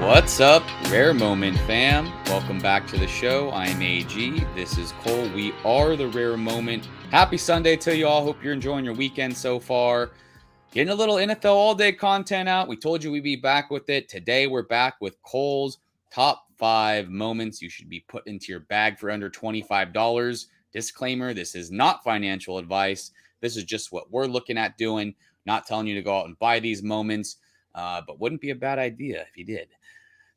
What's up, Rare Moment fam? Welcome back to the show. I'm AG. This is Cole. We are the Rare Moment. Happy Sunday to you all. Hope you're enjoying your weekend so far. Getting a little NFL all-day content out. We told you we'd be back with it. Today we're back with Cole's top 5 moments you should be put into your bag for under $25. Disclaimer, this is not financial advice. This is just what we're looking at doing. Not telling you to go out and buy these moments, but wouldn't be a bad idea if you did.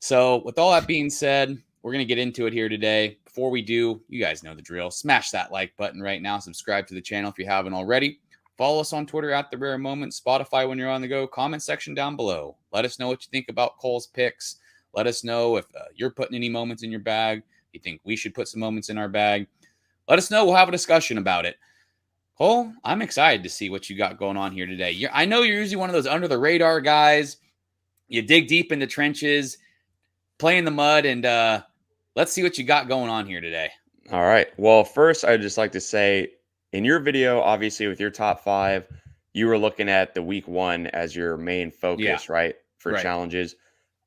So with all that being said, we're going to get into it here today. Before we do, you guys know the drill. Smash that like button right now. Subscribe to the channel if you haven't already. Follow us on Twitter at The Rare Moment, Spotify when you're on the go. Comment section down below. Let us know what you think about Cole's picks. Let us know if you're putting any moments in your bag. If you think we should put some moments in our bag. Let us know. We'll have a discussion about it. Cole, I'm excited to see what you got going on here today. I know you're usually one of those under-the-radar guys. You dig deep in the trenches, play in the mud, and let's see what you got going on here today. All right. Well, first, I'd just like to say, in your video, obviously, with your top 5, you were looking at the week 1 as your main focus, right? For challenges.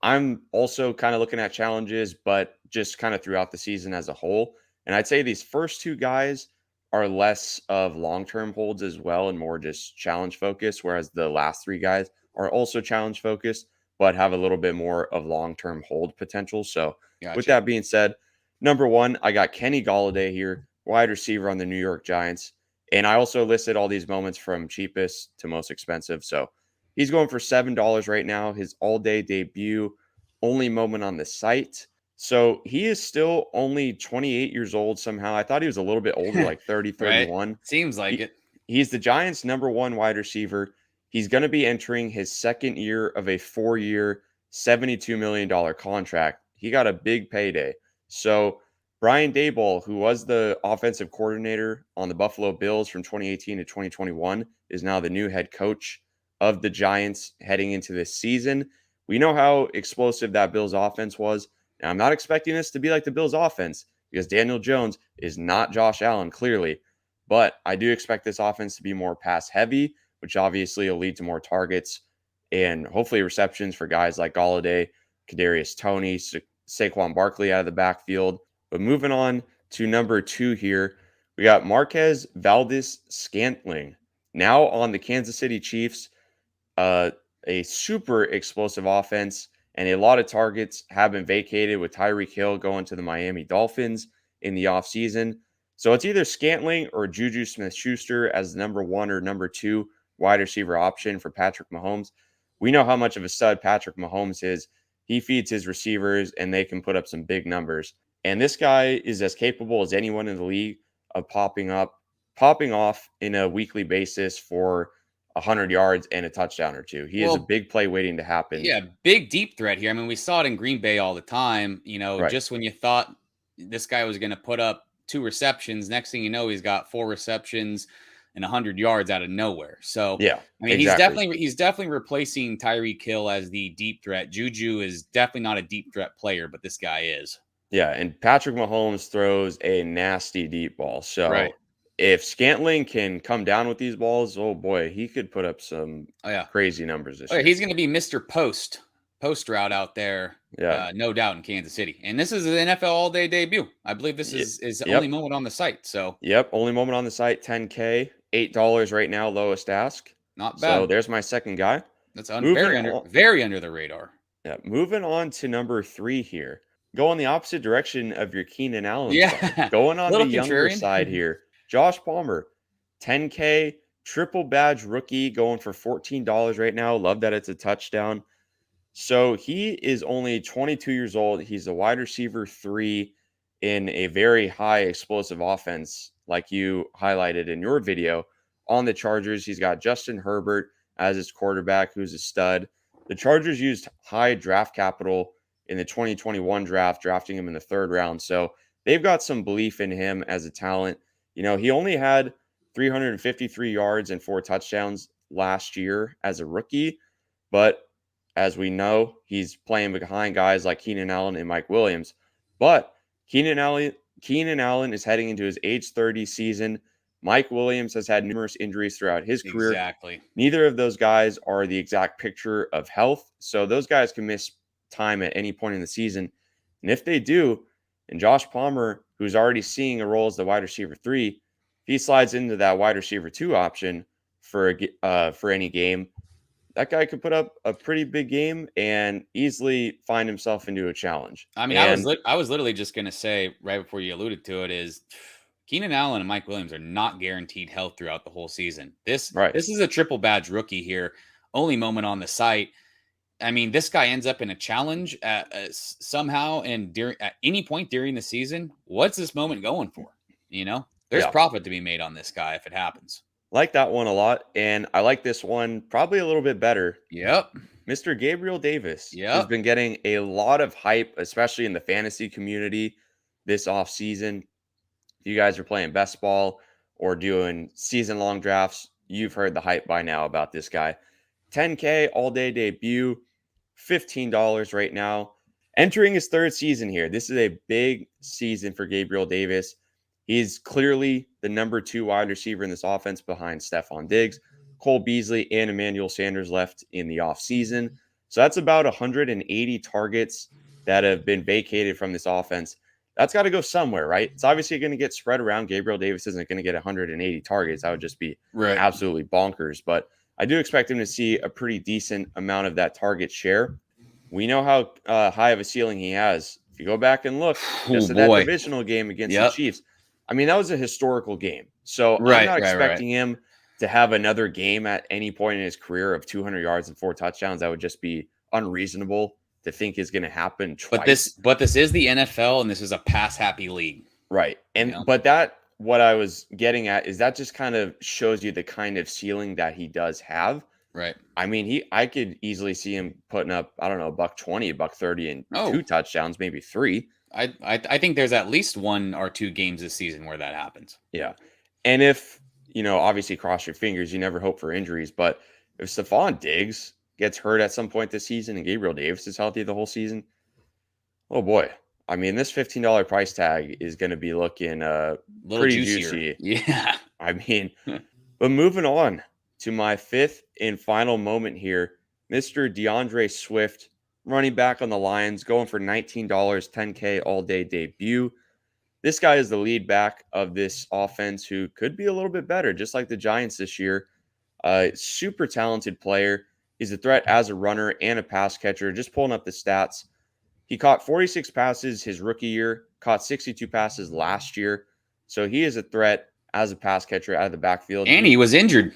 I'm also kind of looking at challenges, but just kind of throughout the season as a whole. And I'd say these first 2 guys are less of long-term holds as well and more just challenge focused, whereas the last 3 guys are also challenge focused, but have a little bit more of long-term hold potential. So with that being said, number 1, I got Kenny Golladay here, wide receiver on the New York Giants. And I also listed all these moments from cheapest to most expensive. So he's going for $7 right now. His all-day debut, only moment on the site. So he is still only 28 years old somehow. I thought he was a little bit older, like 30, 31. Seems like it. He's the Giants' number 1 wide receiver. He's going to be entering his second year of a 4-year, $72 million contract. He got a big payday. So Brian Daboll, who was the offensive coordinator on the Buffalo Bills from 2018 to 2021, is now the new head coach of the Giants heading into this season. We know how explosive that Bills offense was. Now, I'm not expecting this to be like the Bills offense because Daniel Jones is not Josh Allen, clearly. But I do expect this offense to be more pass heavy, which obviously will lead to more targets and hopefully receptions for guys like Golladay, Kadarius Toney, Saquon Barkley out of the backfield. But moving on to number 2 here, we got MARQUEZ VALDES-SCANTLING, now on the Kansas City Chiefs. A super explosive offense and a lot of targets have been vacated with Tyreek Hill going to the Miami Dolphins in the offseason. So it's either Scantling or Juju Smith-Schuster as the number 1 or number 2 wide receiver option for Patrick Mahomes. We know how much of a stud Patrick Mahomes is. He feeds his receivers and they can put up some big numbers. And this guy is as capable as anyone in the league of popping off in a weekly basis for 100 yards and a touchdown or 2. He is a big play waiting to happen. Yeah, big deep threat here. I mean, we saw it in Green Bay all the time. Just when you thought this guy was going to put up 2 receptions, next thing you know, he's got 4 receptions and 100 yards out of nowhere. So yeah, I mean, he's definitely replacing Tyreek Hill as the deep threat. Juju is definitely not a deep threat player, but this guy is. Yeah, and Patrick Mahomes throws a nasty deep ball. So if Scantling can come down with these balls, oh boy, he could put up some crazy numbers this year. He's going to be Mr. Post route out there, no doubt, in Kansas City. And this is an NFL all-day debut. I believe this is the only moment on the site. So only moment on the site, $10K, $8 right now, lowest ask. Not bad. So there's my second guy. That's very under the radar. Yeah, moving on to number 3 here. Go on the opposite direction of your Keenan Allen side. Going on the younger side here. Josh Palmer, $10K, triple badge rookie, going for $14 right now. Love that it's a touchdown. So he is only 22 years old. He's a wide receiver 3 in a very high explosive offense, like you highlighted in your video. On the Chargers, he's got Justin Herbert as his quarterback, who's a stud. The Chargers used high draft capital in the 2021 draft, drafting him in the 3rd round. So they've got some belief in him as a talent. You know, he only had 353 yards and 4 touchdowns last year as a rookie. But as we know, he's playing behind guys like Keenan Allen and Mike Williams. But Keenan Allen is heading into his age 30 season. Mike Williams has had numerous injuries throughout his career. Exactly. Neither of those guys are the exact picture of health. So those guys can miss time at any point in the season. And if they do, and Josh Palmer, who's already seeing a role as the wide receiver 3, if he slides into that wide receiver 2 option for any game, that guy could put up a pretty big game and easily find himself into a challenge. I mean, And I was literally just going to say right before you alluded to it is Keenan Allen and Mike Williams are not guaranteed health throughout the whole season. This is a triple badge rookie here. Only moment on the site. I mean, this guy ends up in a challenge somehow, and at any point during the season, what's this moment going for? There's profit to be made on this guy if it happens. Like that one a lot, and I like this one probably a little bit better. Yep. Mr. Gabriel Davis has Yep. been getting a lot of hype, especially in the fantasy community this offseason. If you guys are playing best ball or doing season-long drafts, you've heard the hype by now about this guy. 10K all-day debut, $15 right now. Entering his 3rd season here. This is a big season for Gabriel Davis. He's clearly the number 2 wide receiver in this offense behind Stephon Diggs. Cole Beasley and Emmanuel Sanders left in the offseason. So that's about 180 targets that have been vacated from this offense. That's got to go somewhere, right? It's obviously going to get spread around. Gabriel Davis isn't going to get 180 targets. That would just be absolutely bonkers. But I do expect him to see a pretty decent amount of that target share. We know how high of a ceiling he has. If you go back and look just at that divisional game against the Chiefs, I mean, that was a historical game. So I'm not expecting him to have another game at any point in his career of 200 yards and 4 touchdowns. That would just be unreasonable to think is going to happen twice. But this is the NFL, and this is a pass-happy league. Right. And but what I was getting at is that just kind of shows you the kind of ceiling that he does have. Right. I mean, I could easily see him putting up, I don't know, $120, $130, and 2 touchdowns, maybe 3. I think there's at least 1 or 2 games this season where that happens. Yeah. And if, obviously cross your fingers, you never hope for injuries, but if Stephon Diggs gets hurt at some point this season and Gabriel Davis is healthy the whole season, oh boy. I mean, this $15 price tag is going to be looking pretty juicy. Yeah. I mean, but moving on to my 5th and final moment here, Mr. DeAndre Swift, running back on the Lions, going for $19, 10K all-day debut. This guy is the lead back of this offense who could be a little bit better, just like the Giants this year. Super talented player. He's a threat as a runner and a pass catcher. Just pulling up the stats. He caught 46 passes his rookie year, caught 62 passes last year. So he is a threat as a pass catcher out of the backfield. And he was injured.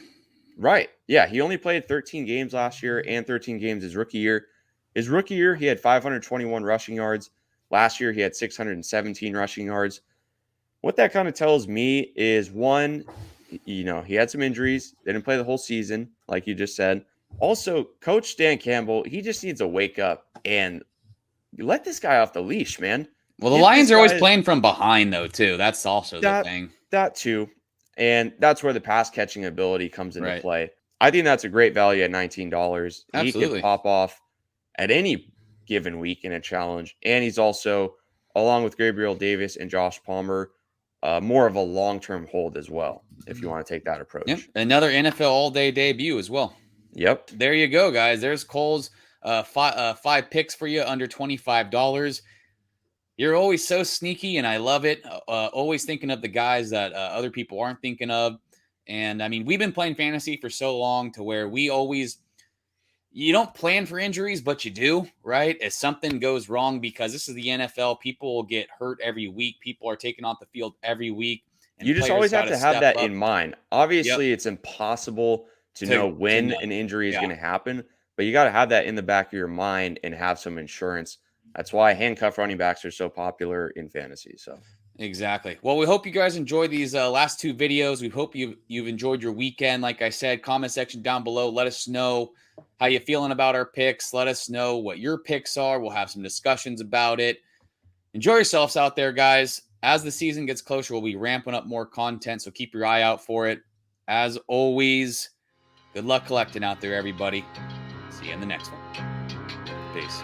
Right. Yeah, he only played 13 games last year and 13 games his rookie year. His rookie year, he had 521 rushing yards. Last year, he had 617 rushing yards. What that kind of tells me is, one, he had some injuries. Didn't play the whole season, like you just said. Also, Coach Dan Campbell, he just needs to wake up and let this guy off the leash, man. Well, the Lions are always playing from behind, though, too. That's also the thing. That, too. And that's where the pass catching ability comes into play. I think that's a great value at $19. Absolutely. He can pop off at any given week in a challenge. And he's also, along with Gabriel Davis and Josh Palmer, more of a long-term hold as well, if you want to take that approach. Yep. Another NFL all-day debut as well. Yep. There you go, guys. There's Cole's 5 picks for you under $25. You're always so sneaky, and I love it. Always thinking of the guys that other people aren't thinking of. And, I mean, we've been playing fantasy for so long to where you don't plan for injuries, but you do, right? If something goes wrong, because this is the NFL, people will get hurt every week. People are taken off the field every week. You just always have to have that in mind. Obviously, it's impossible to know when an injury is going to happen, but you got to have that in the back of your mind and have some insurance. That's why handcuff running backs are so popular in fantasy. So exactly. Well, we hope you guys enjoyed these last 2 videos. We hope you've enjoyed your weekend. Like I said, comment section down below. Let us know how you feeling about our picks. Let us know what your picks are. We'll have some discussions about it. Enjoy yourselves out there, guys. As the season gets closer, we'll be ramping up more content, so keep your eye out for it. As always, good luck collecting out there, everybody. See you in the next one. Peace.